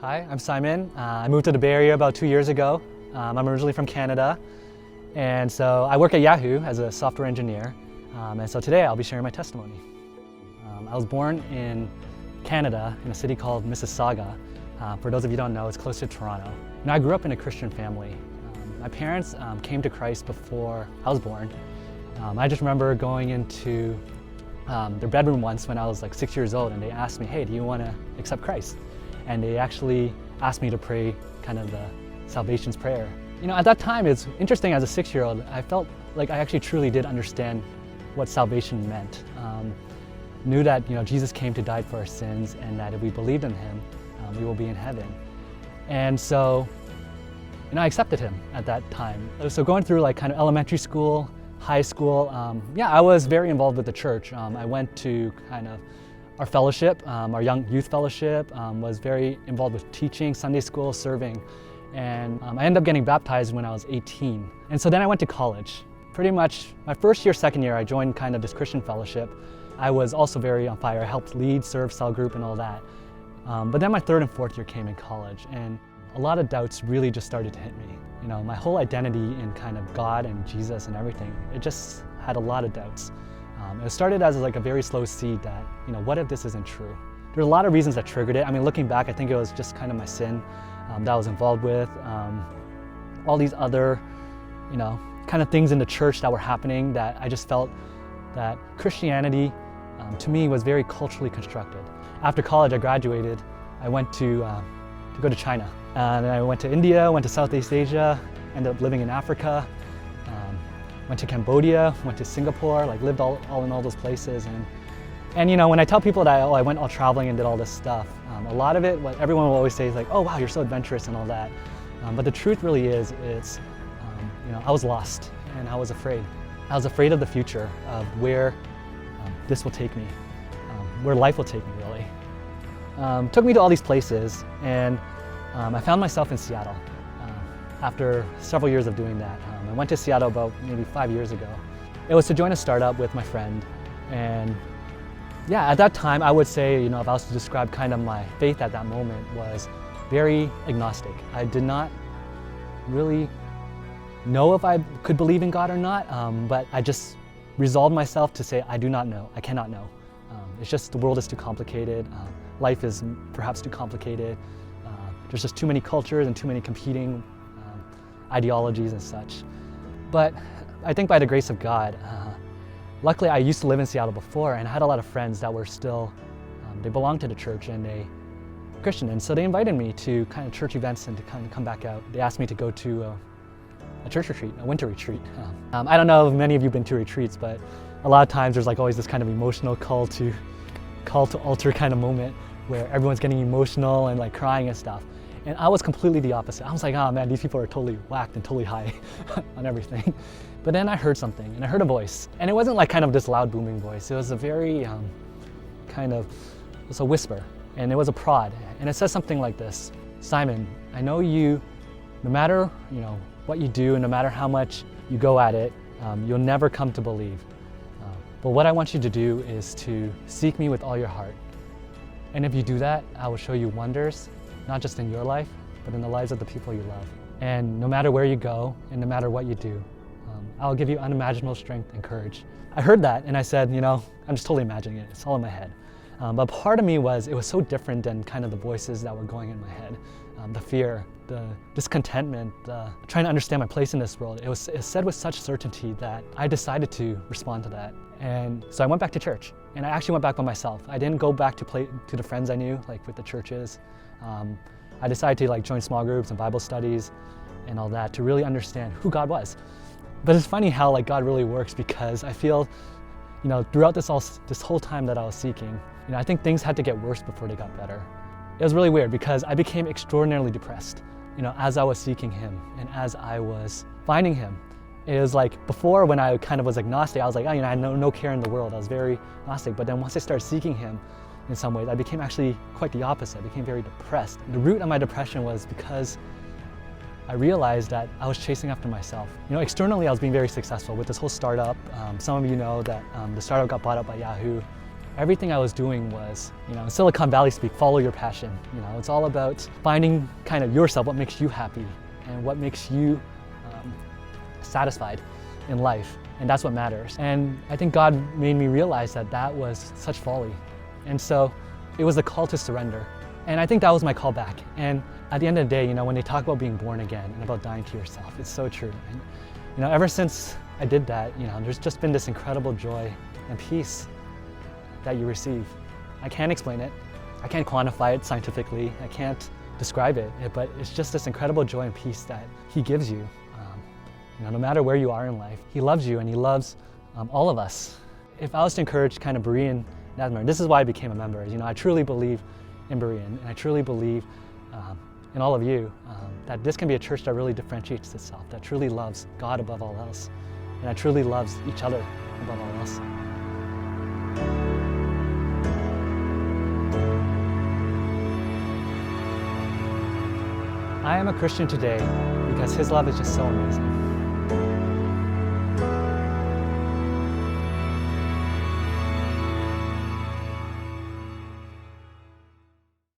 Hi, I'm Simon. I moved to the Bay Area about 2 years ago. I'm originally from Canada, and so I work at Yahoo as a software engineer. And so today I'll be sharing my testimony. I was born in Canada in a city called Mississauga. For those of you who don't know, it's close to Toronto. I grew up in a Christian family. My parents came to Christ before I was born. I just remember going into their bedroom once when I was like 6 years old, and they asked me, "Hey, do you want to accept Christ?" And they actually asked me to pray kind of the salvation's prayer. At that time, it's interesting, as a 6-year-old, I felt like I actually truly did understand what salvation meant. Knew that Jesus came to die for our sins, and that if we believed in him, we will be in heaven. And so I accepted him at that time. So going through like kind of elementary school, high school, I was very involved with the church. I went to kind of our fellowship, our young youth fellowship, was very involved with teaching, Sunday school, serving. And I ended up getting baptized when I was 18. And so then I went to college. Pretty much my first year, second year, I joined kind of this Christian fellowship. I was also very on fire. I helped lead, serve, cell group and all that. But then my third and fourth year came in college, and a lot of doubts really just started to hit me. My whole identity in kind of God and Jesus and everything, it just had a lot of doubts. It started as like a very slow seed that, what if this isn't true? There's a lot of reasons that triggered it. Looking back, I think it was just kind of my sin that I was involved with. All these other, kind of things in the church that were happening, that I just felt that Christianity, to me, was very culturally constructed. After college, I graduated. I went to go to China. And I went to India, went to Southeast Asia, ended up living in Africa, went to Cambodia, went to Singapore, lived all in all those places. And when I tell people that, I went all traveling and did all this stuff, a lot of it, what everyone will always say is like, "Oh wow, you're so adventurous," and all that. But the truth really is, I was lost and I was afraid. I was afraid of the future, of where this will take me, where life will take me, really. Took me to all these places, and I found myself in Seattle after several years of doing that. I went to Seattle about maybe 5 years ago. It was to join a startup with my friend, and at that time I would say, if I was to describe kind of my faith at that moment, was very agnostic. I did not really know if I could believe in God or not, but I just resolved myself to say, I do not know, I cannot know. It's just the world is too complicated, life is perhaps too complicated. There's just too many cultures and too many competing ideologies and such. But I think by the grace of God, luckily I used to live in Seattle before, and I had a lot of friends that were still, they belonged to the church and they Christian. And so they invited me to kind of church events and to kind of come back out. They asked me to go to a church retreat, a winter retreat. I don't know if many of you have been to retreats, but a lot of times there's always this kind of emotional call to altar kind of moment where everyone's getting emotional and crying and stuff. And I was completely the opposite. I was like, oh man, these people are totally whacked and totally high on everything. But then I heard something, and I heard a voice. And it wasn't kind of this loud booming voice. It was a very it was a whisper, and it was a prod. And it says something like this: "Simon, I know you, no matter what you do and no matter how much you go at it, you'll never come to believe. But what I want you to do is to seek me with all your heart. And if you do that, I will show you wonders, not just in your life, but in the lives of the people you love. And no matter where you go and no matter what you do, I'll give you unimaginable strength and courage." I heard that and I said, I'm just totally imagining it. It's all in my head. But part of me it was so different than kind of the voices that were going in my head. The fear, the discontentment, trying to understand my place in this world. It was said with such certainty that I decided to respond to that. And so I went back to church, and I actually went back by myself. I didn't go back to the friends I knew, with the churches. I decided to join small groups and Bible studies and all that to really understand who God was. But it's funny how God really works, because I feel, throughout this whole time that I was seeking, I think things had to get worse before they got better. It was really weird, because I became extraordinarily depressed, as I was seeking him and as I was finding him. It was before, when I kind of was agnostic, I was I had no care in the world. I was very agnostic. But then once I started seeking him, in some ways, I became actually quite the opposite. I became very depressed. The root of my depression was because I realized that I was chasing after myself. Externally, I was being very successful with this whole startup. Some of you know that the startup got bought up by Yahoo. everything I was doing was, in Silicon Valley speak, follow your passion. It's all about finding kind of yourself, what makes you happy and what makes you satisfied in life. And that's what matters. And I think God made me realize that that was such folly. And so it was a call to surrender. And I think that was my call back. And at the end of the day, when they talk about being born again and about dying to yourself, it's so true. And ever since I did that, there's just been this incredible joy and peace that you receive. I can't explain it. I can't quantify it scientifically. I can't describe it, but it's just this incredible joy and peace that He gives you. No matter where you are in life, He loves you and He loves all of us. If I was to encourage kind of Berean, this is why I became a member. I truly believe in Berean, and I truly believe in all of you that this can be a church that really differentiates itself, that truly loves God above all else, and that truly loves each other above all else. I am a Christian today because His love is just so amazing.